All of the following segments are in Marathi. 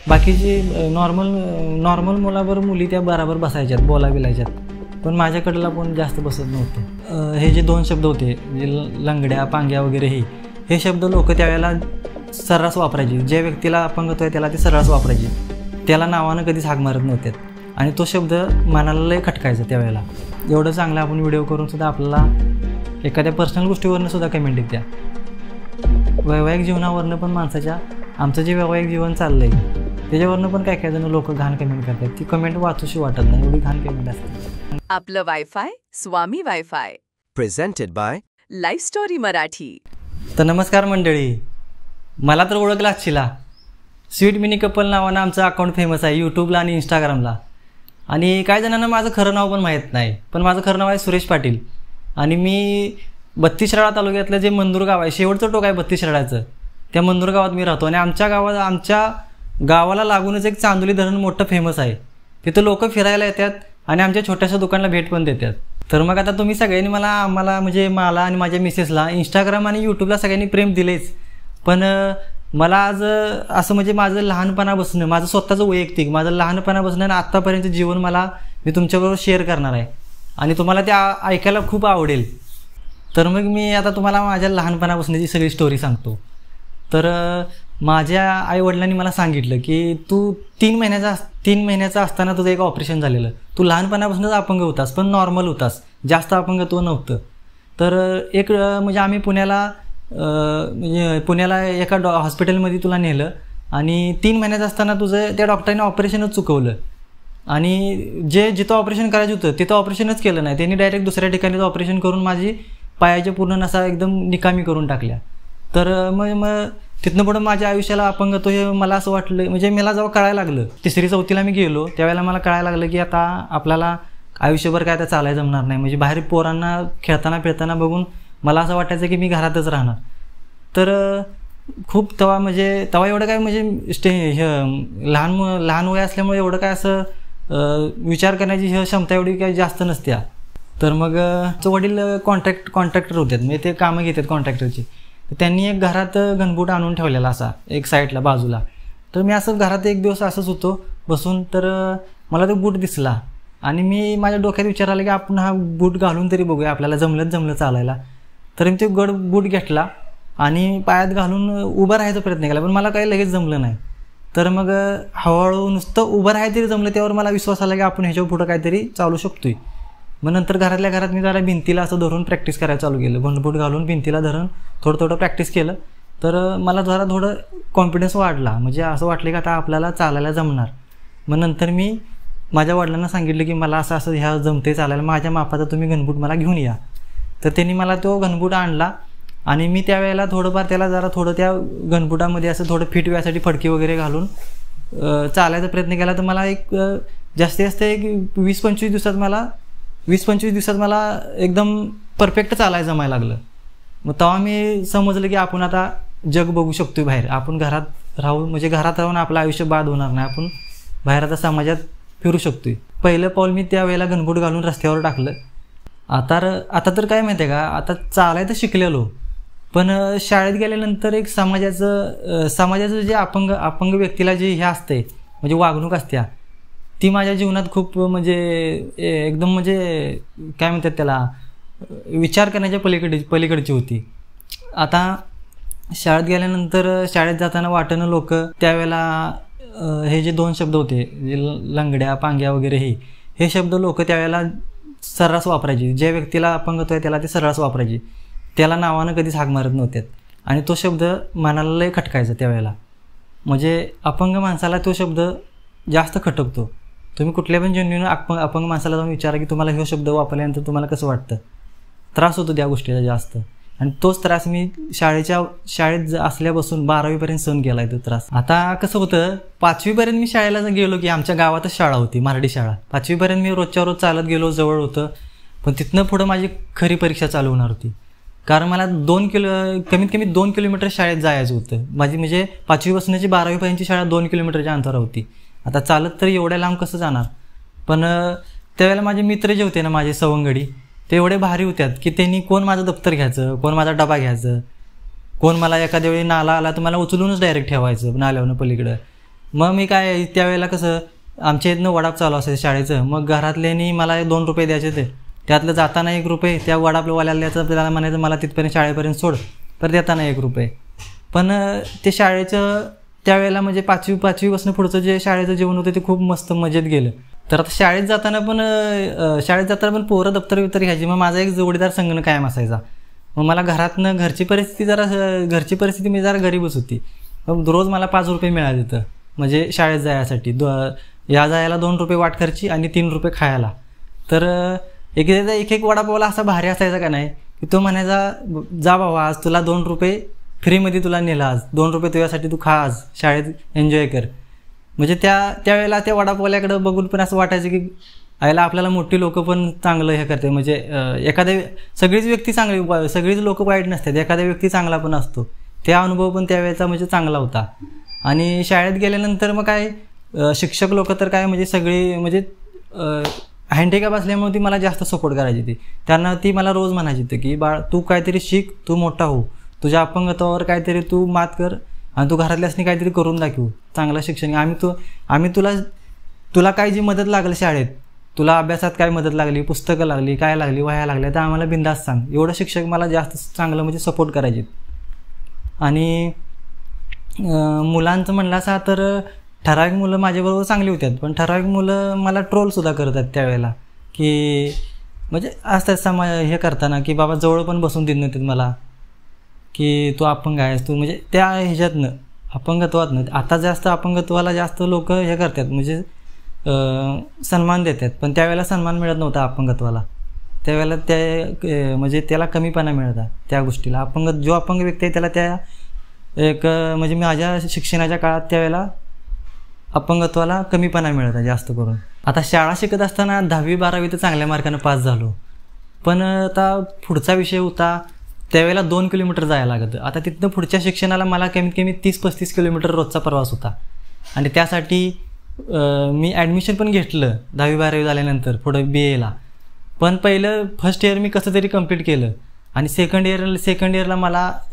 बाकीची नॉर्मल मुलाबरोबर मुली त्या बराबर बसायच्यात, बोलायच्यात, पण माझ्याकडला पण जास्त बसत नव्हतं. हे जे 2 शब्द होते म्हणजे लंगड्या, पांग्या वगैरे हे शब्द लोक त्यावेळेला सर्रास वापरायचे. ज्या व्यक्तीला अपंगत्व आहे त्याला ते सर्रास वापरायचे, त्याला नावानं कधीच हाक मारत नव्हते आणि तो शब्द मनाला लय खटकायचा त्यावेळेला. एवढं चांगलं आपण व्हिडिओ करून सुद्धा आपल्याला एखाद्या पर्सनल गोष्टीवरनं सुद्धा कमेंट येत्या. वैवाहिक जीवनावरनं पण माणसाच्या आमचं जे वैवाहिक जीवन चाललं आहे त्याच्यावरनं पण काय जण लोक घाण कमेंट करतात. ती कमेंट वाचूशी वाटत नाही, एवढी घाण कमेंट असते. आपलं वायफाय स्वामी wifi presented bye life story Marathi. तर नमस्कार मंडळी, मला तर ओळखला असशीला, स्वीट मिनी कपल नावानं आमचं अकाउंट फेमस आहे यूट्यूबला आणि इंस्टाग्रामला. आणि काही जणांना माझं खरं नाव पण माहीत नाही, पण माझं खरं नाव आहे सुरेश पाटील. आणि मी 32 शिराळा तालुक्यातलं जे मंदूर गाव आहे, शेवटचं टोक आहे 32 शिराळ्याचं, त्या मंदूर गावात मी राहतो. आणि आमच्या गावाला लागूनच एक चांदोली धरण मोठं फेमस आहे. तिथं लोक फिरायला येतात आणि आमच्या छोट्याशा दुकानाला भेट पण देतात. तर मग आता तुम्ही सगळ्यांनी मला आणि माझ्या मिसेसला इंस्टाग्राम आणि यूट्यूबला सगळ्यांनी प्रेम दिलेच, पण मला आज असं म्हणजे माझं लहानपणापासून, माझं स्वतःचं वैयक्तिक माझं लहानपणापासून आणि आत्तापर्यंत जीवन मी तुमच्याबरोबर शेअर करणार आहे आणि तुम्हाला ते ऐकायला खूप आवडेल. तर मग मी आता तुम्हाला माझ्या लहानपणापासूनची सगळी स्टोरी सांगतो. तर माझ्या आईवडिलांनी मला सांगितलं की तू 3 महिन्याचा असताना तुझं एक ऑपरेशन झालेलं. तू लहानपणापासूनच अपंग होतास, पण नॉर्मल होतास, जास्त अपंगत्व नव्हतं. तर एक म्हणजे आम्ही पुण्याला एका हॉस्पिटलमध्ये तुला नेलं आणि 3 महिन्याचं असताना तुझं त्या डॉक्टरांनी ऑपरेशनच चुकवलं आणि जिथं ऑपरेशन करायचं होतं तिथं ऑपरेशनच केलं नाही. त्यांनी डायरेक्ट दुसऱ्या ठिकाणी ऑपरेशन करून माझी पायाच्या पूर्ण नसा एकदम निकामी करून टाकल्या. तर मग तिथनं पुढं माझ्या आयुष्याला अपंगत्व हे मला असं वाटलं, म्हणजे मला जेव्हा कळायला लागलं 3री-4थीला मी गेलो त्यावेळेला मला कळायला लागलं की आता आपल्याला आयुष्यभर काय आता चालायला जमणार नाही. म्हणजे बाहेर पोरांना खेळताना बघून मला असं वाटायचं की मी घरातच राहणार. तर खूप तेव्हा एवढं काय म्हणजे लहान वय असल्यामुळे एवढं काय असं विचार करण्याची क्षमता एवढी काही जास्त नसत्या. तर मग वडील कॉन्ट्रॅक्टर होते, म्हणजे ते कामं घेतात कॉन्ट्रॅक्टरची. तर त्यांनी एक घरात घनबूट आणून ठेवलेला असा एक साईडला बाजूला. तर मी असं घरात एक दिवस असंच होतो बसून, तर मला तो बूट दिसला आणि मी माझ्या डोक्यात विचार आला की आपण हा बूट घालून तरी बघूया, आपल्याला जमलं चालायला. तर मी ते बूट घेतला आणि पायात घालून उभं राहायचा प्रयत्न केला, पण मला काही लगेच जमलं नाही. तर मग हळूहळू नुसतं उभं राहायला तरी जमलं, त्यावर मला विश्वास आला की आपण ह्याच्यावर पुढं काहीतरी चालू शकतोय. मग नंतर घरातल्या घरात मी जरा भिंतीला असं धरून प्रॅक्टिस करायला चालू केलं. घनबूट घालून भिंतीला धरून थोडं प्रॅक्टिस केलं. तर मला जरा थोडं कॉन्फिडन्स वाढला, म्हणजे असं वाटलं की आता आपल्याला चालायला जमणार. मग नंतर मी माझ्या वडिलांना सांगितलं की मला असं ह्या जमते चालायला, माझ्या मापाचा तुम्ही घनबूट मला घेऊन या. तर त्यांनी मला तो घनबूट आणला आणि मी त्यावेळेला थोडंफार त्याला जरा थोडं त्या घनबुटामध्ये असं थोडं फिट व्हायसाठी फडकी वगैरे घालून चालायचा प्रयत्न केला. तर मला एक जास्तीत जास्त एक 20-25 दिवसात मला एकदम परफेक्ट चालायला जमायला लागलं. मग तेव्हा मी समजलं की आपण आता जग बघू शकतोय बाहेर. आपण घरात राहून आपलं आयुष्य बाद होणार नाही, आपण बाहेर आता समाजात फिरू शकतोय. पहिलं पाऊल मी त्यावेळेला घनबूट घालून रस्त्यावर टाकलं. आता तर काय माहिती आहे का, आता चालायचं शिकलेलो, पण शाळेत गेल्यानंतर एक समाजाचं जे अपंग व्यक्तीला जे हे असते म्हणजे वागणूक असत्या, ती माझ्या जीवनात खूप म्हणजे एकदम म्हणजे काय म्हणतात त्याला, विचार करण्याच्या पलीकडची होती. आता शाळेत गेल्यानंतर शाळेत जाताना वाटणं लोक त्यावेळेला हे जे 2 शब्द होते लंगड्या, पांग्या वगैरे हे शब्द लोक त्यावेळेला सर्रास वापरायचे. ज्या व्यक्तीला अपंगत्व आहे त्याला ते सर्रास वापरायचे, त्याला नावानं कधीच हाक मारत नव्हते आणि तो शब्द मनाला लय खटकायचा त्यावेळेला. म्हणजे अपंग माणसाला तो शब्द जास्त खटकतो. तुम्ही कुठल्या पण जेन्युइन अपंग माणसाला जाऊन विचारा की तुम्हाला हा शब्द वापरल्यानंतर तुम्हाला कसं वाटतं. त्रास होतो त्या गोष्टीचा जास्त, आणि तोच त्रास मी शाळेत असल्यापासून 12वीपर्यंत सहन केला आहे तो त्रास. आता कसं होतं, 5वीपर्यंत मी शाळेला गेलो की आमच्या गावातच शाळा होती, मराठी शाळा. 5वीपर्यंत मी रोजच्या रोज चालत गेलो, जवळ होतं. पण तिथनं पुढं माझी खरी परीक्षा चालू होणार होती, कारण मला कमीत कमी 2 किलोमीटर शाळेत जायचं होतं. माझी म्हणजे 5वीपासूनची 12वीपर्यंतची शाळा 2 किलोमीटरच्या अंतरावर होती. आता चालत तर एवढ्या लांब कसं जाणार. पण त्यावेळेला माझे मित्र जे होते ना, माझे सवंगडी, ते एवढे भारी होत्यात की त्यांनी कोण माझं दप्तर घ्यायचं, कोण माझा डबा घ्यायचं, कोण मला एखाद्या वेळी नाला आला तर मला उचलूनच डायरेक्ट ठेवायचं नाल्यावरून पलीकडं. मग मी काय त्यावेळेला कसं आमच्या इथनं वडाप चालू असायचं शाळेचं, मग घरातल्यानी मला 2 रुपये द्यायचे ते, त्यातलं जाताना 1 रुपये त्या वडापवाल्याला द्यायचं, त्याला म्हणायचं मला तिथपर्यंत शाळेपर्यंत सोड, तर देताना 1 रुपये. पण ते शाळेचं त्यावेळेला म्हणजे 5वीपासून पुढचं जे शाळेचं जेवण होतं ते खूप मस्त मजेत गेलं. तर आता शाळेत जाताना पण पोरं दप्तर बिप्तर घ्यायची. मग माझा एक जोडीदार संगणक कायम असायचा. मग मला घरातनं घरची परिस्थिती मी जरा गरीबच होती. मग रोज मला 5 रुपये मिळाले तर म्हणजे शाळेत जायसाठी जायला 2 रुपये वाट खर्ची आणि 3 रुपये खायला. तर एक वडापावला असा भारी असायचा का नाही की तो म्हणायचा जा बाबा आज तुला 2 रुपये फ्रीमध्ये तुला नेलं, आज 2 रुपये तुझ्यासाठी तू खा, आज शाळेत एन्जॉय कर. म्हणजे त्यावेळेला त्या वडापावल्याकडं बघून पण असं वाटायचं की आयला आपल्याला मोठी लोकं पण चांगलं हे करते. म्हणजे सगळीच व्यक्ती चांगली, सगळीच लोकं वाईट नसतात, एखादा व्यक्ती चांगला पण असतो. त्या अनुभव पण त्यावेळेचा म्हणजे चांगला होता. आणि शाळेत गेल्यानंतर मग काय शिक्षक लोक तर काय म्हणजे सगळी म्हणजे हँडिकॅप असल्यामुळे ती मला जास्त सपोर्ट करायची. त्यांना ती मला रोज म्हणायची की बाळ तू काहीतरी शिक, तू मोठा हो, तुझ्या अपंगत्वावर काहीतरी तू मात कर आणि तू घरातल्यासनी काहीतरी करून दाखवू, चांगलं शिक्षण. आम्ही तुला काय जी मदत लागली शाळेत, तुला अभ्यासात काय मदत लागली, पुस्तकं लागली, काय लागली, वह्या लागल्या, तर आम्हाला बिंदास सांग. एवढं शिक्षक मला जास्त चांगलं म्हणजे सपोर्ट करायचे. आणि मुलांचं म्हणलं असं तर ठराविक मुलं माझ्याबरोबर चांगली होत्यात, पण ठराविक मुलं मला ट्रोलसुद्धा करतात त्यावेळेला की म्हणजे असतात हे करताना की बाबा जवळ पण बसून देत नव्हते मला की तू अपंग आहेस तू, म्हणजे त्या ह्याच्यातनं अपंगत्वातनं. आता जास्त अपंगत्वाला जास्त लोक हे करतात म्हणजे सन्मान देतात, पण त्यावेळेला सन्मान मिळत नव्हता अपंगत्वाला. त्यावेळेला म्हणजे त्याला कमीपणा मिळता त्या गोष्टीला. जो अपंग व्यक्ती आहे त्याला त्या म्हणजे माझ्या शिक्षणाच्या काळात त्यावेळेला अपंगत्वाला कमीपणा मिळता जास्त करून. आता शाळा शिकत असताना 10वी-12वी तर चांगल्या मार्कानं पास झालो, पण आता पुढचा विषय होता त्यावेळेला 2 किलोमीटर जायला लागतं. आता तिथनं पुढच्या शिक्षणाला मला कमीत कमी 30-35 किलोमीटर रोजचा प्रवास होता. आणि त्यासाठी मी ॲडमिशन पण घेतलं 10वी-12वी झाल्यानंतर पुढं BAला. पण पहिलं फर्स्ट इयर मी कसं तरी कंप्लीट केलं आणि सेकंड इयरला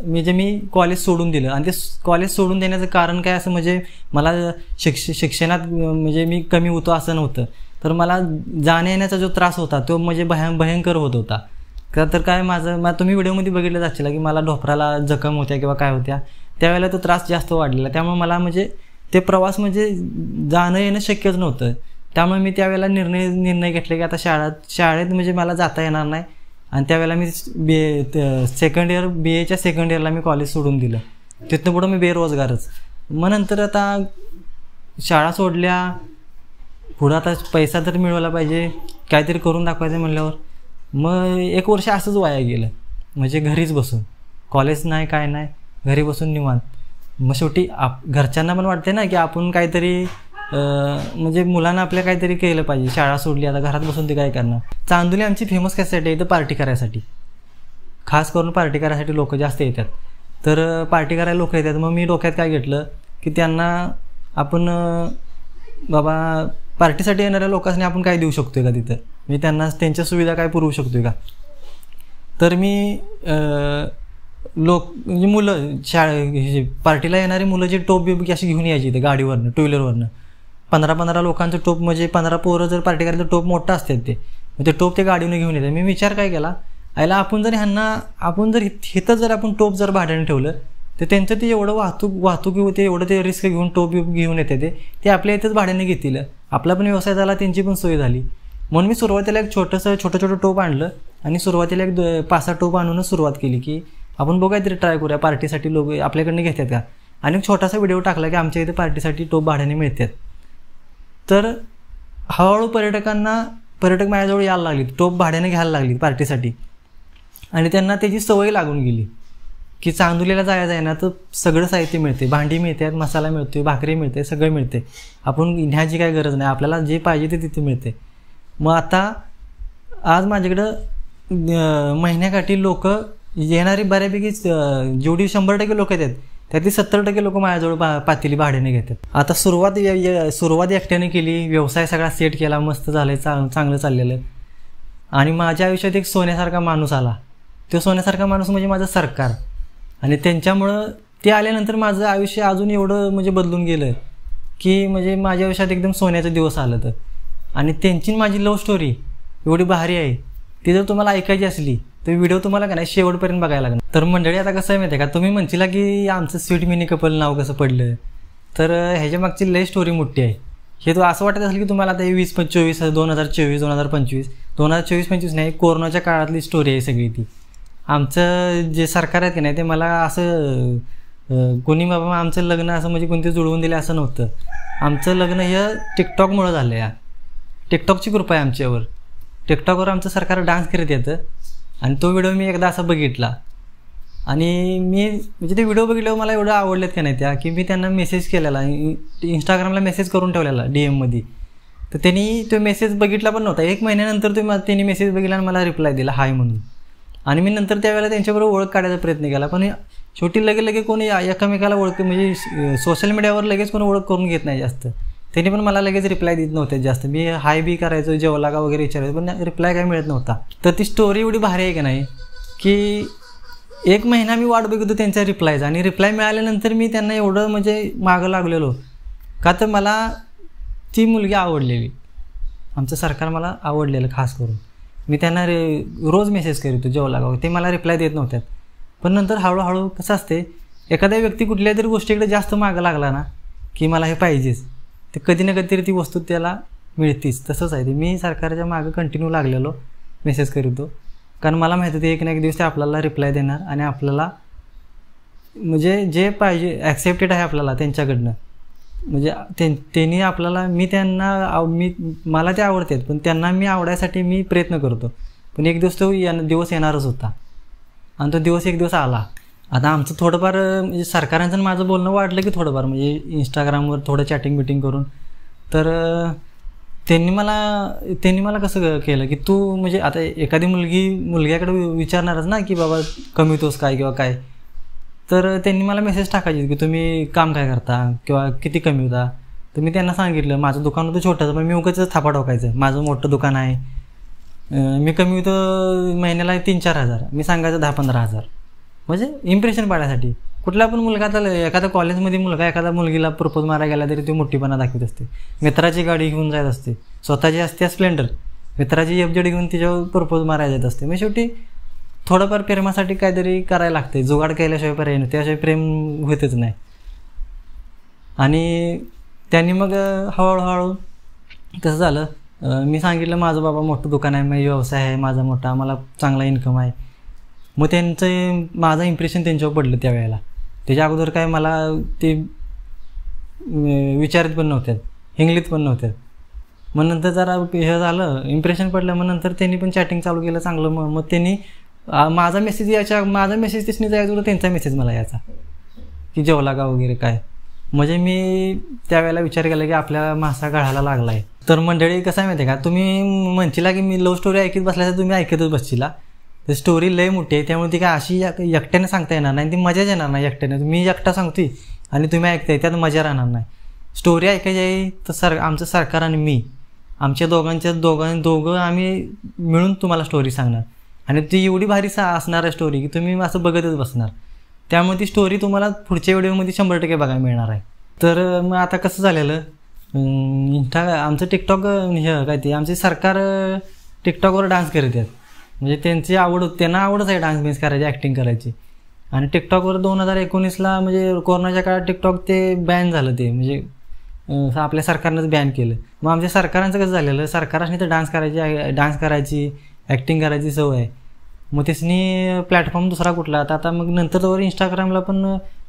मी कॉलेज सोडून दिलं. आणि ते कॉलेज सोडून देण्याचं कारण काय असं म्हणजे मला शिक्षणात म्हणजे मी कमी होतो असं नव्हतं, तर मला जाण्या येण्याचा जो त्रास होता तो म्हणजे भयंकर होत होता. तर काय तुम्ही व्हिडिओमध्ये बघितलं जाशील की मला ढोपराला जखम होत्या किंवा काय होत्या, त्यावेळेला तो त्रास जास्त वाढलेला. त्यामुळे मला म्हणजे ते प्रवास म्हणजे जाणं येणं शक्यच नव्हतं. त्यामुळे मी त्यावेळेला निर्णय घेतला की आता शाळेत म्हणजे मला जाता येणार नाही. आणि त्यावेळेला मी BAच्या सेकंड इयरला मी कॉलेज सोडून दिलं. तिथनं पुढं मी बेरोजगारच. मग नंतर आता शाळा सोडल्या, पुढं आता पैसा तर मिळवला पाहिजे, काहीतरी करून दाखवायचं म्हणल्यावर मग 1 वर्ष असंच वाया गेलं. म्हणजे घरीच बसून, कॉलेज नाही काय नाही, घरी बसून निवांत. मग शेवटी घरच्यांना पण वाटते ना की आपण काहीतरी म्हणजे मुलांना आपल्या काहीतरी केलं पाहिजे. शाळा सोडली आता घरात बसून ते काय करणार. चांदोली आमची फेमस कशासाठी आहे, इथं पार्टी करायसाठी, खास करून पार्टी करायसाठी लोक जास्त येतात. तर पार्टी करायला लोक येतात. मग मी डोक्यात काय घेतलं की त्यांना आपण बाबा पार्टीसाठी येणाऱ्या लोकांनी आपण काय देऊ शकतो का तिथं, मी त्यांना त्यांच्या सुविधा काय पुरवू शकतो का. तर मी म्हणजे मुलं पार्टीला येणारी मुलं जे टोप बिप अशी घेऊन यायची इथं गाडीवरनं, 2 व्हीलरवरनं, 15-15 लोकांचं टोप, म्हणजे 15 पोरं जर पार्टी करायचं टोप मोठं असतात ते टोप ते गाडीवरून घेऊन येतात. मी विचार काय केला, आयला आपण जर इथं जर आपण टोप जर भाड्याने ठेवलं तर त्यांचं ते एवढं वाहतूक होते, एवढं ते रिस्क घेऊन टोप बिप घेऊन येते ते आपल्या इथंच भाड्याने घेतील, आपला पण व्यवसाय झाला, त्यांची पण सोय झाली. म्हणून मी सुरुवातीला एक छोटं टोप आणलं आणि सुरुवातीला एक 5-6 टोप आणूनच सुरुवात केली की आपण बघाय तरी ट्राय करूया, पार्टीसाठी लोक आपल्याकडनं घेतात का. आणि छोटासा व्हिडिओ टाकला की आमच्या इथे पार्टीसाठी टोप भाड्याने मिळतात. तर हळूहळू पर्यटक माझ्याजवळ यायला लागली, टोप भाड्याने घ्यायला लागली पार्टीसाठी. आणि त्यांना त्याची सवय लागून गेली की चांदोलीला जायचं आहे ना तर सगळं साहित्य मिळते, भांडी मिळतात, मसाला मिळतो, भाकरी मिळते, सगळं मिळते, आपण न्यायची काय गरज नाही, आपल्याला जे पाहिजे ते तिथे मिळते. मग आता आज माझ्याकडं महिन्याकाठी लोक येणारी बऱ्यापैकी जेवढी 100% लोक येतात त्यातली 70% लोक माझ्याजवळ पातेली भाड्याने घेतात. आता सुरुवात एकट्याने केली, व्यवसाय सगळा सेट केला, मस्त झालं, चांगलं चाललेलं. आणि माझ्या आयुष्यात एक सोन्यासारखा माणूस आला. तो सोन्यासारखा माणूस म्हणजे माझं सरकार. आणि त्यांच्यामुळं ते आल्यानंतर माझं आयुष्य अजून एवढं म्हणजे बदलून गेलं की म्हणजे माझ्या आयुष्यात एकदम सोन्याचा दिवस आलं तर. आणि त्यांची माझी लव्ह स्टोरी एवढी भारी आहे, ती जर तुम्हाला ऐकायची असली तर व्हिडिओ तुम्हाला का नाही शेवटपर्यंत बघायला लागणार. तर मंडळी आता कसं आहे माहिती आहे का, तुम्ही म्हणशीला की आमचं स्वीट मिनी कपल नाव कसं पडलं, तर ह्याच्या मागची लय स्टोरी मोठी आहे. हे तो असं वाटत असेल की तुम्हाला आता 2024 2024 2025 2024-25 नाही, कोरोनाच्या काळातली स्टोरी आहे सगळी ती. आमचं जे सरकार आहे की नाही ते मला असं कोणी बाबा आमचं लग्न असं म्हणजे कोणते जुळवून दिले असं नव्हतं. आमचं लग्न हे टिकटॉकमुळं झालं. या टिकटॉकची कृपा आहे आमच्यावर. टिकटॉकवर आमचं सरकार डान्स करत येतं आणि तो व्हिडिओ मी एकदा असा बघितला आणि मी म्हणजे ते व्हिडिओ बघितल्यावर मला एवढं आवडलेत का नाही त्या, की मी त्यांना मेसेज केलेला, इंस्टाग्रामला मेसेज करून ठेवलेला DM-मध्ये. तर त्यांनी तो मेसेज बघितला पण नव्हता. 1 महिन्यानंतर त्यांनी मेसेज बघितला आणि मला रिप्लाय दिला हाय म्हणून. आणि मी नंतर त्यावेळेला त्यांच्याबरोबर ओळख काढायचा प्रयत्न केला, पण शेवटी लगे कोणी एकमेकाला ओळख म्हणजे सोशल मीडियावर लगेच कोणी ओळख करून घेत नाही जास्त. त्यांनी पण मला लगेच रिप्लाय देत नव्हते जास्त. मी हाय बी करायचो, जेवला का वगैरे विचारायचो, पण रिप्लाय काय मिळत नव्हता. तर ती स्टोरी एवढी भारी आहे की नाही की 1 महिना मी वाट बघतो त्यांच्या रिप्लायचा, आणि रिप्लाय मिळाल्यानंतर मी त्यांना एवढं म्हणजे मागं लागलेलो का, तर मला ती मुलगी आवडलेली, आमचं सरकार मला आवडलेलं खास करून. मी त्यांना रोज मेसेज करीतो जेवला का, ते मला रिप्लाय देत नव्हत्यात. पण नंतर हळूहळू कसं असते, एखाद्या व्यक्ती कुठल्या तरी गोष्टीकडे जास्त मागं लागला ना की मला हे पाहिजेच, ते कधी ना कधीतरी ती वस्तू त्याला मिळतीच. तसंच आहे ते. मी सरकारच्या मागं कंटिन्यू लागलेलो, मेसेज करीतो, कारण मला माहिती होतं एक ना एक दिवस ते आपल्याला रिप्लाय देणार आणि आपल्याला म्हणजे जे पाहिजे ॲक्सेप्टेड आहे आपल्याला त्यांच्याकडनं, म्हणजे त्यांनी आपल्याला मला ते आवडतात, पण त्यांना मी आवडायसाठी मी प्रयत्न करतो. पण एक दिवस तो दिवस येणारच होता आणि तो दिवस एक दिवस आला. आता आमचं थोडंफार म्हणजे सरकारांचं माझं बोलणं वाढलं की थोडंफार म्हणजे इंस्टाग्रामवर थोडं चॅटिंग करून, तर त्यांनी मला कसं केलं की तू म्हणजे आता एखादी मुलग्याकडे विचारणारच ना की बाबा कमवतोस काय किंवा काय, तर त्यांनी मला मेसेज टाकायचे की तुम्ही काम काय करता किंवा किती कमवता. तर मी त्यांना सांगितलं माझं दुकान होतं छोटंसं, पण मी उगाच थापा ठोकायचं, माझं मोठं दुकान आहे, मी कमवतो महिन्याला 3-4 हजार, मी सांगायचं 10-15 हजार, म्हणजे इम्प्रेशन पाडण्यासाठी. कुठला पण मुलगा, तर एखादा कॉलेजमध्ये मुलगा एखादा मुलगीला प्रपोज मारायला गेला तरी तो मोठीपणा दाखवत असते. मित्राची गाडी घेऊन जात असते, स्वतःची असते स्प्लेंडर, मित्राची FZ घेऊन तिच्यावर प्रपोज मारायला जात असते. मग शेवटी थोडंफार प्रेमासाठी काहीतरी करायला लागते, जुगाड केल्याशिवाय पर्याय नाही, त्याशिवाय प्रेम होतच नाही. आणि त्यांनी मग हळूहळू कसं झालं, मी सांगितलं माझं बाबा मोठं दुकान आहे, माझा व्यवसाय आहे माझा मोठा, मला चांगला इन्कम आहे. मग माझं इम्प्रेशन त्यांच्यावर पडलं त्यावेळेला. त्याच्या अगोदर काय मला ते विचारित पण नव्हत्यात, हिंगलीत पण नव्हत्यात. मग नंतर जरा हे झालं, इम्प्रेशन पडलं, मग नंतर त्यांनी पण चॅटिंग चालू केलं चांगलं. मग त्यांनी माझा मेसेज त्याने जायचं होतं, त्यांचा मेसेज मला यायचा की जेवला का वगैरे काय. म्हणजे मी त्यावेळेला विचार केला की आपल्या मासा गळायला लागला आहे. तर मंडळी कसं आहे माहिती आहे का, तुम्ही म्हणशीला की मी लव्ह स्टोरी ऐकत बसल्याचं तुम्ही ऐकतच बसशीला. तर स्टोरी लय मोठी आहे, त्यामुळे ती काय अशी एकट्याने सांगता येणार नाही, ती मजाच येणार नाही एकट्याने. मी एकटा सांगतोय आणि तुम्ही ऐकताय, त्यात मजा राहणार नाही. स्टोरी ऐकायची आहे तर आमचं सरकार आणि मी, आमच्या दोघं आम्ही मिळून तुम्हाला स्टोरी सांगणार. आणि ती एवढी भारी असणार आहे स्टोरी की तुम्ही असं बघतच बसणार. त्यामुळे ती स्टोरी तुम्हाला पुढच्या व्हिडिओमध्ये 100% बघायला मिळणार आहे. तर मग आता कसं झालेलं, आमचं टिकटॉक हे काय ते आमचे सरकार टिकटॉकवर डान्स करत आहेत. म्हणजे त्यांना आवडच आहे डान्स करायची, ॲक्टिंग करायची. आणि टिकटॉकवर 2019ला म्हणजे कोरोनाच्या काळात टिकटॉक ते बॅन झालं, ते म्हणजे आपल्या सरकारनंच बॅन केलं. मग आमच्या सरकारांचं कसं झालेलं, सरकारांनी तर डान्स करायची ॲक्टिंग करायची सवय आहे. मग त्यासनी प्लॅटफॉर्म दुसरा कुठला आता मग नंतर तर इंस्टाग्रामला पण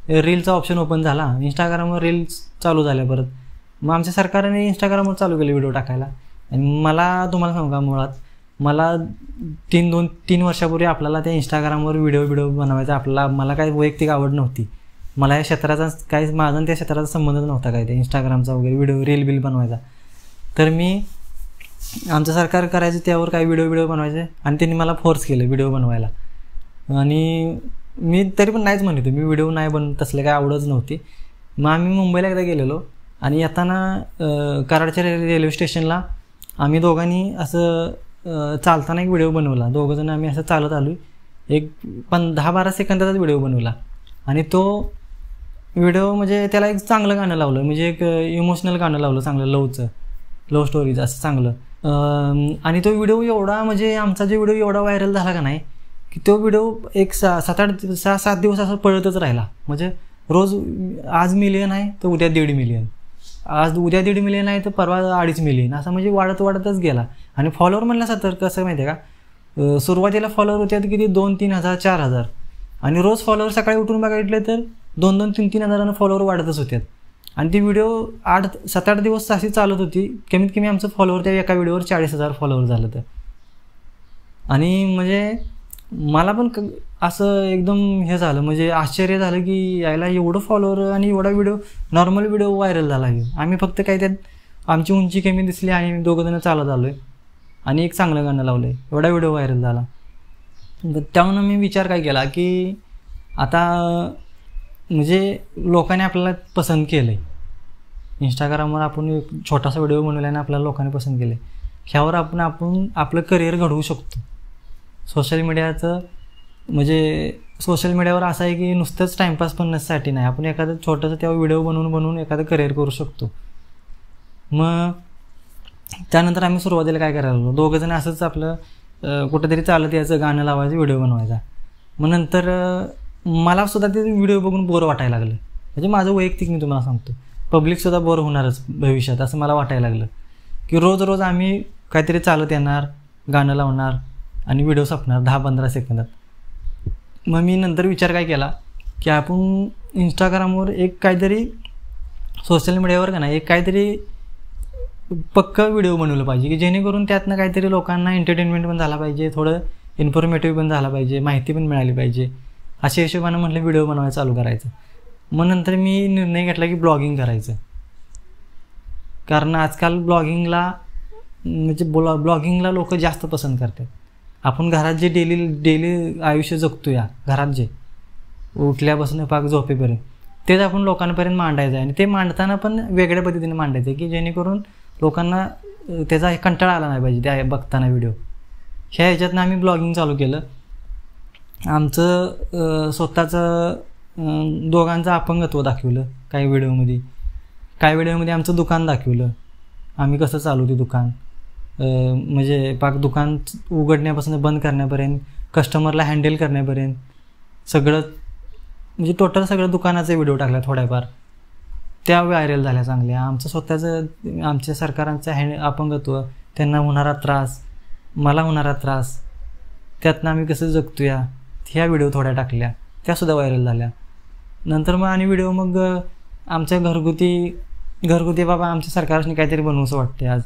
रीलचा ऑप्शन ओपन झाला, इंस्टाग्रामवर रील्स चालू झाल्या परत. मग आमच्या सरकारने इंस्टाग्रामवर चालू केले व्हिडिओ टाकायला. आणि मला तुम्हाला सांगू का, मुळात मला 3 वर्षापूर्वी आपल्याला त्या इंस्टाग्रामवर व्हिडिओ बनवायचा मला काही वैयक्तिक आवड नव्हती. मला या क्षेत्राचा काही माझा त्या क्षेत्राचा संबंधच नव्हता काय, त्या इंस्टाग्रामचा वगैरे व्हिडिओ रील बनवायचा. तर मी आमचं सरकार करायचं त्यावर काही व्हिडिओ बनवायचे आणि त्यांनी मला फोर्स केलं व्हिडिओ बनवायला. आणि मी तरी पण नाहीच म्हणतो, मी व्हिडिओ नाही तसले काय आवडच नव्हती. मग आम्ही मुंबईला एकदा गेलेलो आणि येताना कराडच्या रेल्वे स्टेशनला आम्ही दोघांनी असं चालताना एक व्हिडिओ बनवला. दोघंजण आम्ही असं चालत आलो, एक 10-12 सेकंदाचाच व्हिडिओ बनवला. आणि तो व्हिडिओ म्हणजे त्याला एक चांगलं गाणं लावलं, म्हणजे एक इमोशनल गाणं लावलं चांगलं, लव स्टोरीचं असं चांगलं. आणि तो व्हिडिओ एवढा म्हणजे आमचा जो व्हिडिओ एवढा व्हायरल झाला का नाही की तो व्हिडिओ एक 6-7 दिवस असं पळतच राहिला. म्हणजे रोज आज मिलियन आहे तर उद्या 1.5 मिलियन, उद्या 1.5 मिलियन आहे तर परवा 2.5 मिलियन, असं म्हणजे वाढतच गेला. आणि फॉलोअर म्हणल्यास तर कसं माहिती आहे का, सुरुवातीला फॉलोअर होते किती 2-3 हजार 4 हजार, आणि रोज फॉलोअर सकाळी उठून बघितले तर 2-2, 3-3 हजारानं फॉलोअर वाढतच होते. आणि ती व्हिडिओ 7-8 दिवस अशी चालत होती. कमीत कमी आमचं फॉलोअर त्या एका व्हिडिओवर 40,000 फॉलोअर झालं तर. आणि म्हणजे मला पण असं एकदम हे झालं, म्हणजे आश्चर्य झालं की यायला एवढं फॉलोअर आणि एवढा व्हिडिओ, नॉर्मल व्हिडिओ व्हायरल झाला आहे. आम्ही फक्त काही त्यात आमची उंची कमी दिसली आणि 2 जण चालत आलो आहे आणि एक चांगलं गाणं लावलं आहे, एवढा व्हिडिओ व्हायरल झाला. त्यामुळं मी विचार काय केला की आता म्हणजे लोकांनी आपल्याला पसंत केलं आहे, इंस्टाग्रामवर आपण एक छोटासा व्हिडिओ बनवल्याने आपल्याला लोकांनी पसंत केलं आहे, ह्यावर आपण आपलं करिअर घडवू शकतो. सोशल मीडियाचं म्हणजे सोशल मीडियावर असं आहे की नुसतंच टाईमपास पण नसण्यासाठी नाही, आपण एखादं छोटंसं तेव्हा व्हिडिओ बनवून एखादं करिअर करू शकतो. मग त्यानंतर आम्ही सुरुवातीला काय करायला लागलो, 2 जण असंच आपलं कुठंतरी चालत यायचं, गाणं लावायचं, व्हिडिओ बनवायचा. मग नंतर मला सुद्धा ते व्हिडिओ बघून बोर वाटायला लागलं. म्हणजे माझं वैयक्तिक मी तुम्हाला सांगतो, पब्लिकसुद्धा बोर होणारच भविष्यात असं मला वाटायला लागलं की रोज आम्ही काहीतरी चालत येणार, गाणं लावणार आणि व्हिडिओ संपणार 10-15 सेकंदात. मग मी नंतर विचार काय केला की आपण इंस्टाग्रामवर एक काहीतरी सोशल मीडियावर का नाही एक काहीतरी पक्का व्हिडिओ बनवलं पाहिजे की जेणेकरून त्यातनं काहीतरी लोकांना एंटरटेनमेंट पण झाला पाहिजे, थोडं इन्फॉर्मेटिव्ह पण झाला पाहिजे, माहिती पण मिळाली पाहिजे. अशा हिशोबानं म्हटलं व्हिडिओ बनवायला चालू करायचं. मग नंतर मी निर्णय घेतला की ब्लॉगिंग करायचं, कारण आजकाल ब्लॉगिंगला म्हणजे ब्लॉगिंगला लोक जास्त पसंत करतात. आपण घरात जे डेली आयुष्य जगतो या घरात जे उठल्यापासून पाक झोपेपर्यंत तेच आपण लोकांपर्यंत मांडायचं आहे. आणि ते मांडताना पण वेगळ्या पद्धतीने मांडायचं आहे की जेणेकरून लोकांना त्याचा कंटाळा आला नाही पाहिजे त्या बघताना व्हिडिओ. ह्या ह्याच्यातनं आम्ही ब्लॉगिंग चालू केलं. आमचं स्वतःचं दोघांचं अपंगत्व दाखवलं काही व्हिडिओमध्ये आमचं दुकान दाखवलं, आम्ही कसं चालवतो दुकान, म्हणजे पाक दुकान उघडण्यापासून बंद करण्यापर्यंत, कस्टमरला हँडल करण्यापर्यंत सगळं, म्हणजे टोटल सगळं दुकानाचे व्हिडिओ टाकल्या थोड्याफार, त्या व्हायरल झाल्या चांगल्या. आमचं स्वतःचं आमच्या सरकारांचं अपंगत्व, त्यांना होणारा त्रास, मला होणारा त्रास, त्यातनं आम्ही कसं जगतो या ह्या व्हिडिओ थोड्या टाकल्या, त्यासुद्धा व्हायरल झाल्या. नंतर मग आणि व्हिडिओ मग आमच्या घरगुती बाबा आमच्या सरकारने काहीतरी बनवूसं वाटते आज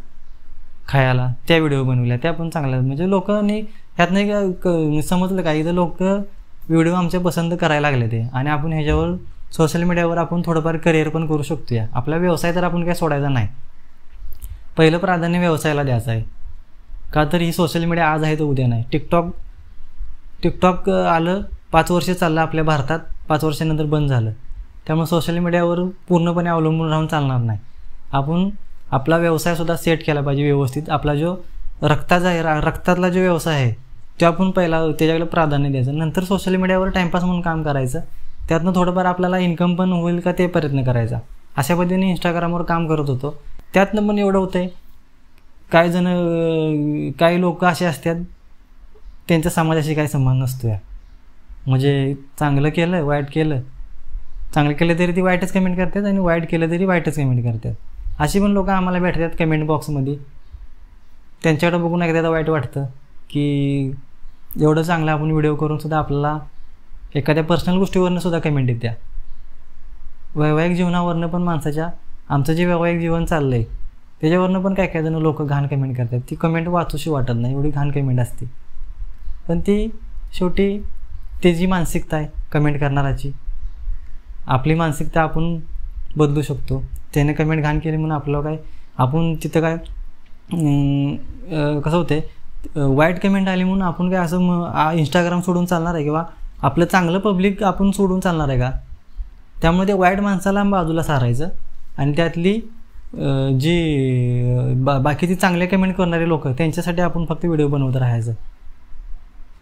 खायला, त्या व्हिडिओ बनवल्या, त्या पण चांगल्या. म्हणजे लोकांनी ह्यातनं समजलं काय, इथं लोक व्हिडिओ आमच्या पसंत करायला लागले ते, आणि आपण ह्याच्यावर सोशल मीडियावर आपण थोडंफार करिअर पण करू शकतो. या आपला व्यवसाय तर आपण काय सोडायचा नाही, पहिलं प्राधान्य व्यवसायाला द्यायचं आहे. का तर ही सोशल मीडिया आज आहे तर उद्या नाही. टिकटॉक आलं, 5 वर्ष चाललं आपल्या भारतात, 5 वर्षानंतर बंद झालं. त्यामुळे सोशल मीडियावर पूर्णपणे अवलंबून राहून चालणार नाही. आपण आपला व्यवसायसुद्धा सेट केला पाहिजे व्यवस्थित. आपला जो रक्तातला जो व्यवसाय आहे तो आपण पहिला त्याच्याकडे प्राधान्य द्यायचं, नंतर सोशल मीडियावर टाईमपास म्हणून काम करायचं, त्यातनं थोडंफार आपल्याला इन्कम पण होईल का ते प्रयत्न करायचा. अशा पद्धतीने इंस्टाग्रामवर काम करत होतो. त्यातनं पण एवढं होतं आहे, काही लोक असे असतात त्यांच्या समाजाशी काही संबंध नसतो या, म्हणजे चांगलं केलं वाईट केलं, चांगलं केलं तरी ती वाईटच कमेंट करतात आणि वाईट केलं तरी वाईटच कमेंट करतात. अशी पण लोक आम्हाला भेटतात कमेंट बॉक्समध्ये. त्यांच्याकडं बघून एकदा वाईट वाटतं की एवढं चांगलं आपण व्हिडिओ करूनसुद्धा आपल्याला एखाद्या पर्सनल गोष्टीवरनं सुद्धा कमेंट येत्या. वैवाहिक जीवनावरनं पण माणसाच्या, आमचं जे वैवाहिक जीवन चाललं आहे त्याच्यावरनं पण काय जण लोक घाण कमेंट करतात. ती कमेंट वाचूशी वाटत नाही, एवढी घाण कमेंट असते. पण ती शेवटी त्याची मानसिकता आहे कमेंट करणाराची. आपली मानसिकता आपण बदलू शकतो. त्याने कमेंट घाण केली म्हणून आपलं काय, आपण तिथं काय कसं होते, वाईट कमेंट आली म्हणून आपण काय असं इंस्टाग्राम सोडून चालणार आहे किंवा आपलं चांगलं पब्लिक आपण सोडून चालणार आहे का? त्यामुळे ते वाईट माणसाला बाजूला सारायचं आणि त्यातली जी बाकीची चांगले कमेंट करणारे लोक त्यांच्यासाठी आपण फक्त व्हिडिओ बनवत राहायचं.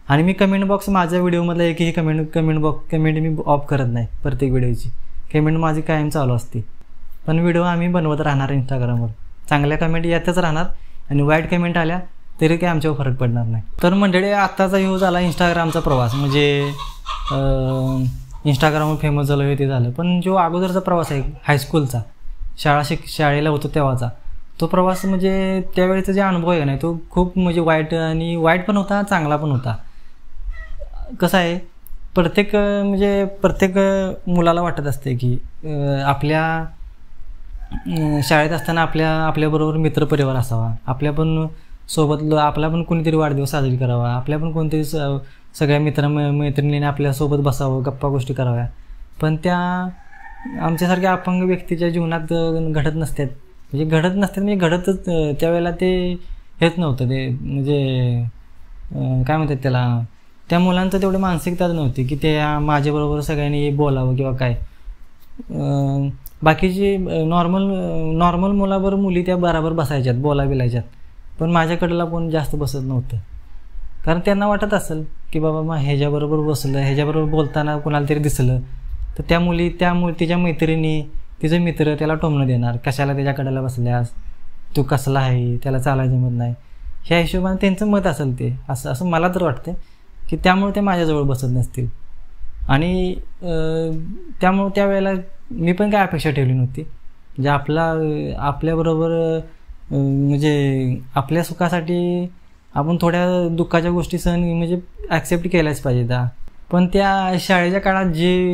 आणि मी कमेंट बॉक्स माझ्या व्हिडिओमधला एकही कमेंट मी ऑफ करत नाही प्रत्येक व्हिडिओची. कमेंट माझी कायम चालू असते. पण व्हिडिओ आम्ही बनवत राहणार इंस्टाग्रामवर. चांगल्या कमेंट येतच राहणार आणि वाईट कमेंट आल्या तरी काही आमच्यावर फरक पडणार नाही. तर मंडळी, आत्ताचा ह्यो झाला इंस्टाग्रामचा प्रवास. म्हणजे इंस्टाग्रामवर फेमस झालं हे ते झालं. पण जो अगोदरचा प्रवास आहे हायस्कूलचा, शाळेला होतो तेव्हाचा तो प्रवास, म्हणजे त्यावेळेचा जे अनुभव आहे नाही तो खूप म्हणजे वाईट पण होता, चांगला पण होता. कसं आहे, प्रत्येक मुलाला वाटत असते की आपल्या शाळेत असताना आपल्याबरोबर मित्रपरिवार असावा, आपल्या पण कोणीतरी वाढदिवस साजरी करावा, आपल्या पण कोणतरी सगळ्या मैत्रिणीने आपल्यासोबत बसावं, गप्पा गोष्टी कराव्या. पण त्या आमच्यासारख्या अपंग व्यक्तीच्या जीवनात घडतच त्यावेळेला ते हेच नव्हतं. ते म्हणजे काय म्हणतात त्याला, त्या मुलांचं तेवढी मानसिकताच नव्हती की ते माझ्याबरोबर सगळ्यांनी बोलावं किंवा काय. बाकीची नॉर्मल मुलाबरोबर मुली त्या बराबर बसायच्यात, बोलायच्यात. पण माझ्याकडला कोण जास्त बसत नव्हतं. कारण त्यांना वाटत असेल की बाबा ह्याच्याबरोबर बसलं, ह्याच्याबरोबर बोलताना कोणाला तरी दिसलं तर तिच्या मैत्रिणी, तिचे मित्र त्याला टोमणं देणार, कशाला त्याच्याकडेला बसल्यास, तू कसला आहे, त्याला चालायला जमत नाही. ह्या हिशोबाने त्यांचं मत असेल ते, असं मला तर वाटतं की त्यामुळे ते माझ्याजवळ बसत नसतील. आणि त्यामुळे त्यावेळेला मी पण काय अपेक्षा ठेवली नव्हती. म्हणजे आपल्याबरोबर म्हणजे आपल्या सुखासाठी आपण थोड्या दुःखाच्या गोष्टी म्हणजे ॲक्सेप्ट केल्याच पाहिजे त्या. पण त्या शाळेच्या काळात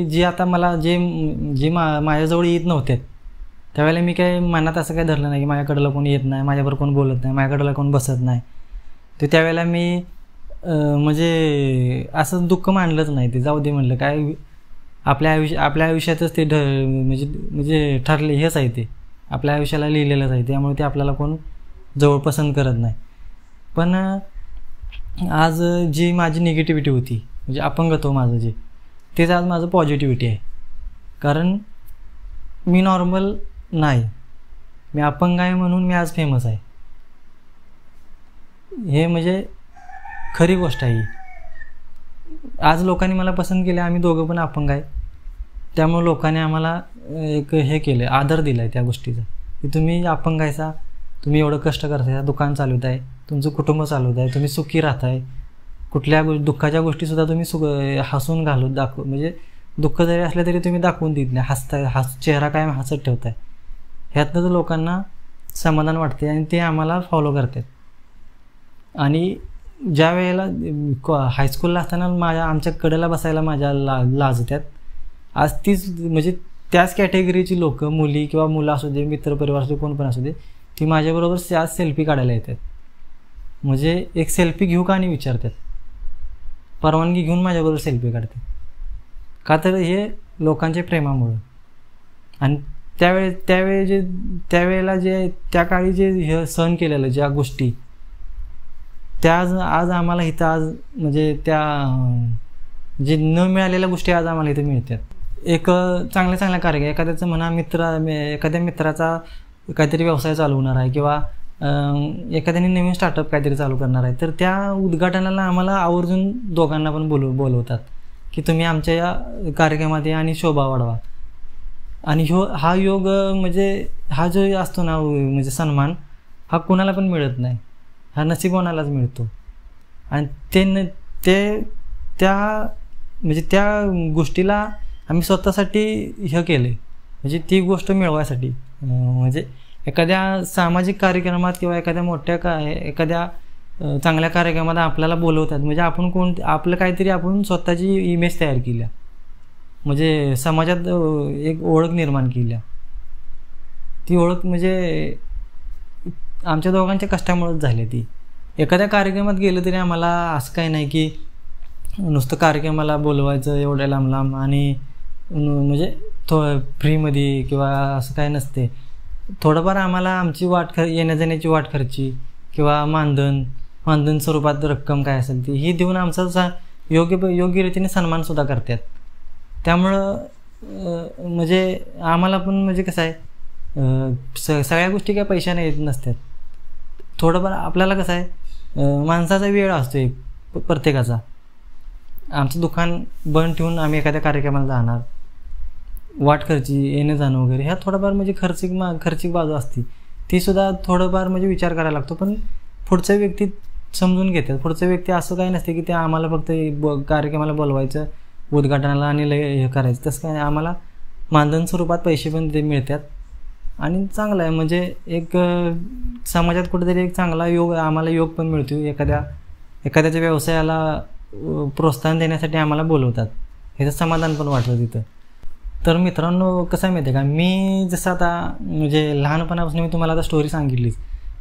जे आता मला जे माझ्याजवळ येत नव्हते त्यावेळेला मी काय मनात असं काय धरलं नाही की माझ्याकडलं कोण येत नाही, माझ्याबरोबर कोण बोलत नाही, माझ्याकडलं कोण बसत नाही. तर त्यावेळेला मी म्हणजे असं दुःख मानलंच नाही. ते जाऊ दे म्हणलं, काय आपल्या आयुष्यातच ते म्हणजे ठरले हेच आहे, ते आपल्या आयुष्याला लिहिलेलंच आहे, त्यामुळे ते आपल्याला कोण जवळ पसंत करत नाही. पण आज जी माझी निगेटिव्हिटी होती, म्हणजे अपंगत्व माझं तेच आज माझं पॉझिटिव्हिटी आहे. कारण मी नॉर्मल नाही, मी अपंग आहे म्हणून मी आज फेमस आहे. हे म्हणजे खरी गोष्ट आहे. आज लोकांनी मला पसंत केले, आम्ही दोघं पण अपंग आहे, त्यामुळे लोकांनी आम्हाला एक हे केलं, आदर दिला आहे त्या गोष्टीचा की तुम्ही अपंग आहेसा, तुम्ही एवढं कष्ट करताय, दुकान चालवत आहे, तुमचं कुटुंब चालवत आहे, तुम्ही सुखी राहताय, कुठल्या दुःखाच्या गोष्टीसुद्धा तुम्ही हसून म्हणजे दुःख जरी असलं तरी तुम्ही दाखवून देत नाही, चेहरा कायम हसत ठेवताय. ह्यातनं लोकांना समाधान वाटते आणि ते आम्हाला फॉलो करतात. आणि ज्या वेळेला हायस्कूलला असताना आमच्या कडेला बसायला माझ्या लाजत्यात, आज तीच म्हणजे त्याच कॅटेगरीची लोक, मुली किंवा मुलं असू दे, मित्रपरिवार असू दे, कोण पण असू दे, ती माझ्याबरोबर आज सेल्फी काढायला येतात. म्हणजे एक सेल्फी घेऊ का आणि विचारतात, परवानगी घेऊन माझ्याबरोबर सेल्फी काढतात. का तर हे लोकांच्या प्रेमामुळं. आणि त्यावेळेला त्या काळी हे सहन केलेलं ज्या गोष्टी त्या आज आम्हाला इथं आज म्हणजे जे न मिळालेल्या गोष्टी आज आम्हाला इथं मिळतात. एक चांगल्या कार्य, एखाद्याचं म्हणा एखाद्या मित्राचा काहीतरी व्यवसाय चालू होणार आहे किंवा एखाद्याने नवीन स्टार्टअप काहीतरी चालू करणार आहे, तर त्या उद्घाटनाला आम्हाला आवर्जून दोघांना पण बोलवतात की तुम्ही आमच्या या कार्यक्रमात या आणि शोभा वाढवा. आणि हा योग म्हणजे हा जो असतो ना म्हणजे सन्मान, हा कोणाला पण मिळत नाही, हा नशिबवानालाच मिळतो. आणि त्या गोष्टीला आम्ही स्वतःसाठी हे केले, म्हणजे ती गोष्ट मिळवायसाठी. म्हणजे एखाद्या सामाजिक कार्यक्रमात किंवा एखाद्या चांगल्या कार्यक्रमात आपल्याला बोलवतात, म्हणजे आपलं काहीतरी आपण स्वतःची इमेज तयार केल्या, म्हणजे समाजात एक ओळख निर्माण केल्या. ती ओळख म्हणजे आमच्या दोघांच्या कष्टामुळेच झाली. ती एखाद्या कार्यक्रमात गेलं तरी आम्हाला असं काही नाही की नुसतं कार्यक्रमाला बोलवायचं एवढ्या लांब आणि म्हणजे फ्रीमध्ये किंवा असं काय नसते. थोडंफार आम्हाला आमची येण्या जाण्याची वाट खर्ची किंवा मानधन स्वरूपात रक्कम काय असेल ती ही देऊन आमचा योग्य रीतीने सन्मानसुद्धा करतात. त्यामुळं म्हणजे आम्हाला पण म्हणजे कसं आहे, सगळ्या गोष्टी काय पैशाने येत नसतात. थोडंफार आपल्याला कसं आहे, माणसाचा वेळ असतो एक प्रत्येकाचा. आमचं दुकान बंद ठेवून आम्ही एखाद्या कार्यक्रमाला जाणार, वाट खर्ची येणं जाणं वगैरे ह्या थोडाफार म्हणजे खर्चिक बाजू असते, ती सुद्धा थोडंफार म्हणजे विचार करायला लागतो. पण पुढच्या व्यक्ती समजून घेतात. पुढच्या व्यक्ती असं काही नसते की ते आम्हाला फक्त कार्यक्रमाला बोलवायचं, उद्घाटनाला आणि हे करायचं, तसं काय नाही. आम्हाला मानधन स्वरूपात पैसे पण ते मिळतात आणि चांगलं आहे. म्हणजे एक समाजात कुठेतरी एक चांगला आम्हाला योग पण मिळतो. एखाद्याच्या व्यवसायाला प्रोत्साहन देण्यासाठी आम्हाला बोलवतात, ह्याचं समाधान पण वाटतं तिथं. तर मित्रांनो, कसं आहे माहिती आहे का, मी जसं आता म्हणजे लहानपणापासून मी तुम्हाला आता स्टोरी सांगितली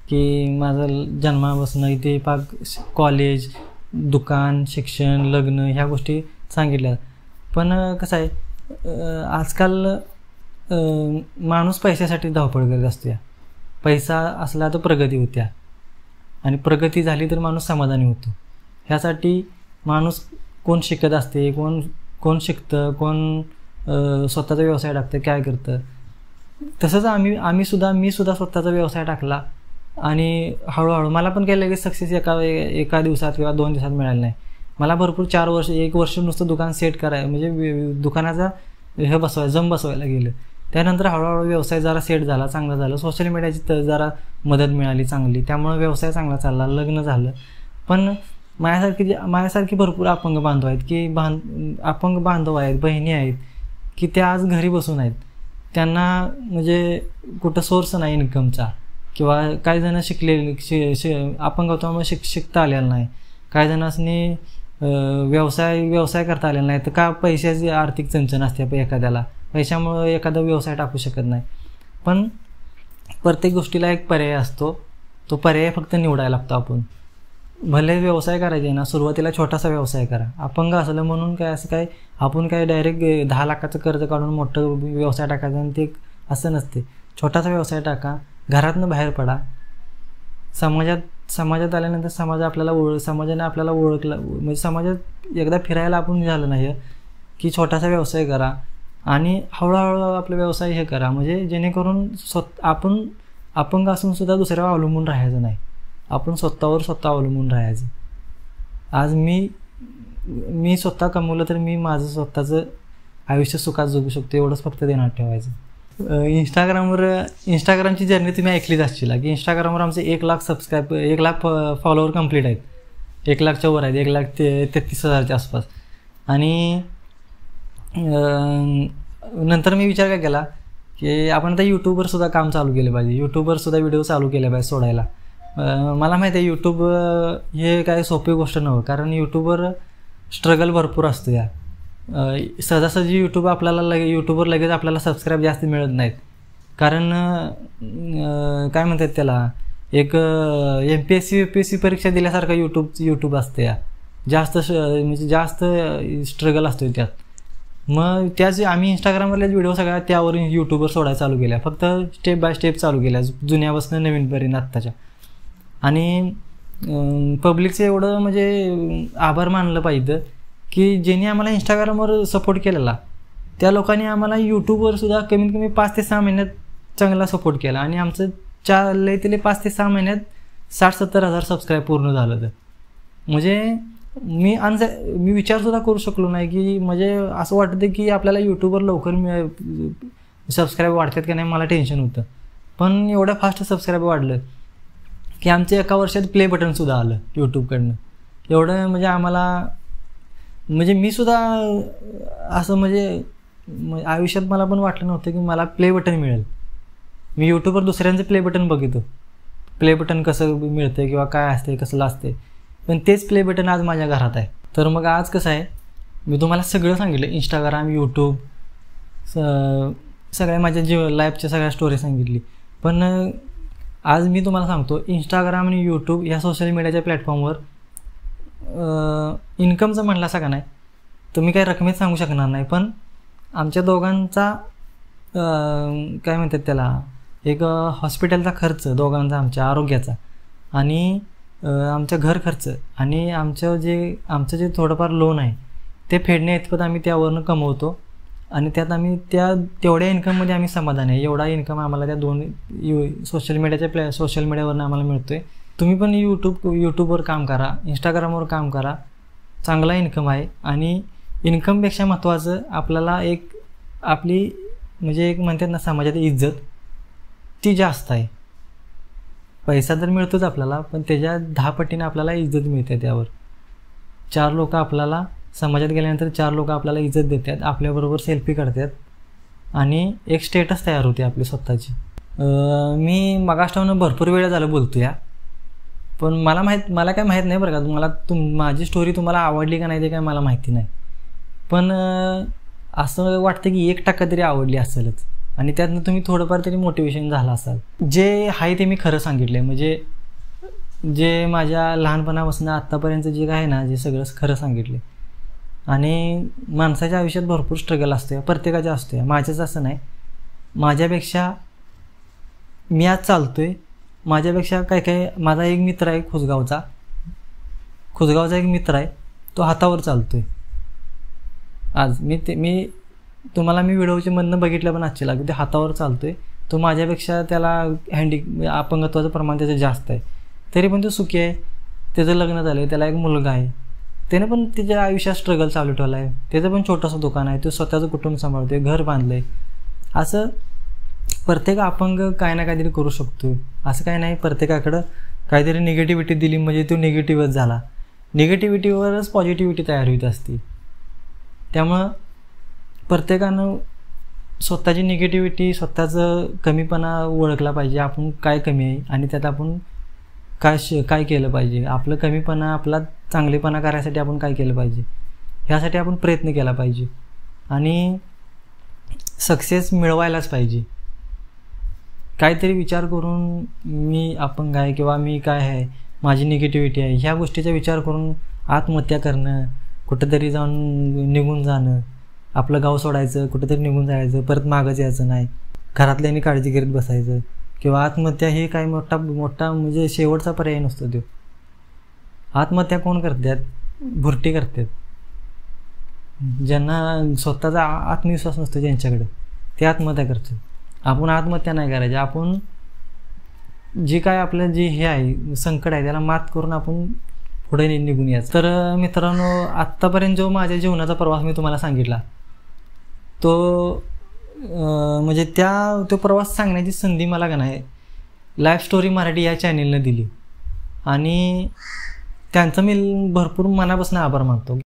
की माझं जन्मापासून इथे पाक कॉलेज, दुकान, शिक्षण, लग्न ह्या गोष्टी सांगितल्या. पण कसं आहे, आजकाल माणूस पैशासाठी धावपळ करत असतो. पैसा असला तर प्रगती होत्या आणि प्रगती झाली तर माणूस समाधानी होतो. ह्यासाठी माणूस कोण शिकत असते, कोण शिकतं, कोण स्वतःचा व्यवसाय टाकतं, काय करतं. तसंच मी सुद्धा स्वतःचा व्यवसाय टाकला आणि हळूहळू मला पण काही लगेच सक्सेस एका दिवसात किंवा 2 दिवसात मिळालं नाही. मला भरपूर 4 वर्ष 1 वर्ष नुसतं दुकान सेट करायला म्हणजे दुकानाचा जम बसवायला गेलं. त्यानंतर हळूहळू व्यवसाय जरा सेट झाला, चांगला झाला. सोशल मीडियाची जरा मदत मिळाली चांगली, त्यामुळे व्यवसाय चांगला चालला, लग्न झालं. पण माझ्यासारखी भरपूर अपंग बांधव आहेत की अपंग बांधव आहेत, बहिणी आहेत की त्या आज घरी बसून आहेत. त्यांना म्हणजे कुठं सोर्स नाही इन्कमचा, किंवा काही जण शिकलेले अपंगत्वामुळे शिकता आलेलं नाही, काही जणांनी व्यवसाय करता आलेला नाही. तर का पैशाची आर्थिक चणचण असते एखाद्याला, पैशामुळं एखादा व्यवसाय टाकू शकत नाही. पण प्रत्येक गोष्टीला एक पर्याय असतो, तो पर्याय फक्त निवडायला लागतो. आपण भले व्यवसाय करायचे ना, सुरुवातीला छोटासा व्यवसाय करा. अपंग असलं म्हणून काय असं काय आपण काय डायरेक्ट 10 लाखाचं कर्ज काढून मोठं व्यवसाय टाकायचं आणि ते असं नसते. छोटासा व्यवसाय टाका, घरातनं बाहेर पडा. समाजात आल्यानंतर समाजाने आपल्याला ओळखलं म्हणजे समाजात एकदा फिरायला आपण झालं नाही की छोटासा व्यवसाय करा आणि हळूहळू आपला व्यवसाय हे करा. म्हणजे जेणेकरून आपण अपंग असून सुद्धा दुसऱ्यावर अवलंबून राहायचं नाही, आपण स्वतः अवलंबून राहायचं. आज मी स्वतः कमवलं तर मी माझं स्वतःचं आयुष्य सुखात जगू शकतो, एवढंच फक्त ध्यानात ठेवायचं. इंस्टाग्रामची जर्नी तुम्ही ऐकलीच असतील की इंस्टाग्रामवर आमचे 1 लाख 1 लाख फॉलोअर कंप्लीट आहेत. 1 लाखच्या वर आहेत, 1,33,000च्या आसपास. आणि नंतर मी विचार काय केला की आपण आता यूट्यूबवर सुद्धा काम चालू केलं पाहिजे, यूट्यूबवर सुद्धा व्हिडिओ चालू केले पाहिजे सोडायला. मला माहिती आहे यूट्यूब हे काय सोपी गोष्ट नव्हतं, कारण यूट्यूबवर स्ट्रगल भरपूर असतो. सहजासहजी यूट्यूबवर लगेच आपल्याला सबस्क्राईब जास्त मिळत नाहीत. कारण काय म्हणतात त्याला, एक MPSC UPSC परीक्षा दिल्यासारखं यूट्यूब असते. म्हणजे जास्त स्ट्रगल असतो त्यात. मग आम्ही इंस्टाग्रामवरलेच व्हिडिओ सगळ्या त्यावर यूट्यूबवर सोडायला चालू केल्या, फक्त स्टेप बाय स्टेप चालू केल्या, जुन्यापासून नवीनपर्यंत आत्ताच्या. आणि पब्लिकचं एवढं म्हणजे आभार मानलं पाहिजे की ज्यांनी आम्हाला इंस्टाग्रामवर सपोर्ट केलेला त्या लोकांनी आम्हाला यूट्यूबवर सुद्धा कमीत कमी 5 ते 6 महिन्यात चांगला सपोर्ट केला. आणि आमचं लय 5 ते 6 महिन्यात 60-70 हजार सबस्क्राईब पूर्ण झालं. तर म्हणजे मी विचारसुद्धा करू शकलो नाही की म्हणजे असं वाटतं की आपल्याला यूट्यूबवर लवकर सबस्क्राईब वाढतात की नाही, मला टेन्शन होतं. पण एवढं फास्ट सबस्क्राईब वाढलं की आमच्या 1 वर्षात प्ले बटनसुद्धा आलं यूट्यूबकडनं. एवढं म्हणजे आम्हाला म्हणजे मी सुद्धा असं म्हणजे आयुष्यात मला पण वाटलं नव्हतं की मला प्ले बटन मिळेल. मी यूट्यूबवर दुसऱ्यांचं प्ले बटन बघितो, प्ले बटन कसं मिळतं किंवा काय असते, कसलं असते. पण तेच प्ले बटन आज माझ्या घरात आहे. तर मग आज कसं आहे, मी तुम्हाला सगळं सांगितलं, इंस्टाग्राम, यूट्यूब, सगळ्या माझ्या लाईफच्या सगळ्या स्टोरी सांगितली. पण आज मी तुम्हाला सांगतो, इंस्टाग्राम आणि यूट्यूब ह्या सोशल मीडियाच्या प्लॅटफॉर्मवर इन्कमचं म्हटलं असं का नाही तर मी काही रकमेत सांगू शकणार नाही. पण आमच्या दोघांचा काय म्हणतात त्याला, एक हॉस्पिटलचा खर्च दोघांचा, आमच्या आरोग्याचा, आणि आमच्या घर खर्च, आणि आमचं जे थोडंफार लोन आहे ते फेडण्या इतपत आम्ही त्यावरनं कमवतो. आणि त्यात आम्ही तेवढ्या इन्कममध्ये आम्ही समाधान आहे. एवढा इन्कम आम्हाला त्या सोशल मीडियावरनं आम्हाला मिळतो आहे. तुम्ही पण यूट्यूबवर काम करा, इंस्टाग्रामवर काम करा, चांगला इन्कम आहे. आणि इन्कमपेक्षा महत्त्वाचं आपल्याला एक आपली म्हणजे एक म्हणतात ना समाजात इज्जत ती जास्त आहे. पैसा तर मिळतोच आपल्याला, पण त्याच्या 10 पटीने आपल्याला इज्जत मिळते. त्यावर 4 लोक आपल्याला समाजात गेल्यानंतर 4 लोक आपल्याला इज्जत देतात, आपल्याबरोबर सेल्फी काढतात आणि एक स्टेटस तयार होते आपली स्वतःची. मी मगाष्टावनं भरपूर वेळा झालं बोलतो या, पण मला काय माहीत नाही बरं का. माझी स्टोरी तुम्हाला आवडली का नाही ते काय मला माहिती नाही, पण असं वाटतं की 1% तरी आवडली असेलच आणि त्यातनं तुम्ही थोडंफार तरी मोटिवेशन झालं असाल. जे आहे ते मी खरं सांगितलं आहे, म्हणजे जे माझ्या लहानपणापासून आत्तापर्यंत जे काय आहे ना, जे सगळं खरं सांगितलं. आणि माणसाच्या आयुष्यात भरपूर स्ट्रगल असते, प्रत्येकाच्या असते, माझ्याच असं नाही. माझ्यापेक्षा मी आज चालतोय, माझ्यापेक्षा काय माझा एक मित्र आहे खुसगावचा एक मित्र आहे, तो हातावर चालतोय आज. मी तुम्हाला व्हिडिओचे मधनं बघितलं पण आजचे लागू, ते हातावर चालतोय. तो माझ्यापेक्षा त्याला अपंगत्वाचं प्रमाण त्याचं जास्त आहे, तरी पण तो सुखी आहे. त्याचं लग्न झालं आहे, त्याला एक मुलगा आहे, त्याने पण त्याच्या आयुष्यात स्ट्रगल चालू ठेवला आहे. त्याचं पण छोटंसं दुकान आहे, तो स्वतःचं कुटुंब सांभाळतोय, घर बांधलं आहे. असं प्रत्येक अपंग काय ना काहीतरी करू शकतो. असं काय नाही प्रत्येकाकडं काहीतरी निगेटिव्हिटी दिली म्हणजे तो निगेटिव्हच झाला. निगेटिव्हिटीवरच पॉझिटिव्हिटी तयार होत असते. त्यामुळं प्रत्येकानं स्वतःची निगेटिव्हिटी, स्वतःचं कमीपणा ओळखला पाहिजे. आपण काय कमी आहे आणि त्यात आपण काय केलं पाहिजे. आपलं कमीपणा, आपला चांगलेपणा करायसाठी आपण काय केलं पाहिजे, ह्यासाठी आपण प्रयत्न केला पाहिजे आणि सक्सेस मिळवायलाच पाहिजे. काहीतरी विचार करून मी अपंग आहे किंवा मी काय आहे, माझी निगेटिव्हिटी आहे, ह्या गोष्टीचा विचार करून आत्महत्या करणं, कुठंतरी जाऊन निघून जाणं, आपलं गाव सोडायचं, कुठंतरी निघून जायचं, परत मागंच यायचं नाही, घरातल्यांनी काळजी करीत बसायचं किंवा आत्महत्या हे काय मोठा म्हणजे शेवटचा पर्याय नसतो. तो आत्महत्या कोण करतात, भुरटी करतात. ज्यांना स्वतःचा आत्मविश्वास नसतो ज्यांच्याकडे, ते आत्महत्या करतात. आपण आत्महत्या नाही करायची. आपण जे काय आपलं जे हे आहे संकट आहे त्याला मात करून आपण पुढे निघून यायचं. तर मित्रांनो, आत्तापर्यंत जो माझ्या जीवनाचा प्रवास मी तुम्हाला सांगितला तो म्हणजे तो प्रवास सांगण्याची संधी मला का नाही लाईफ स्टोरी मराठी या चॅनेलनं दिली आणि त्यांचं मी भरपूर मनापासून आभार मानतो.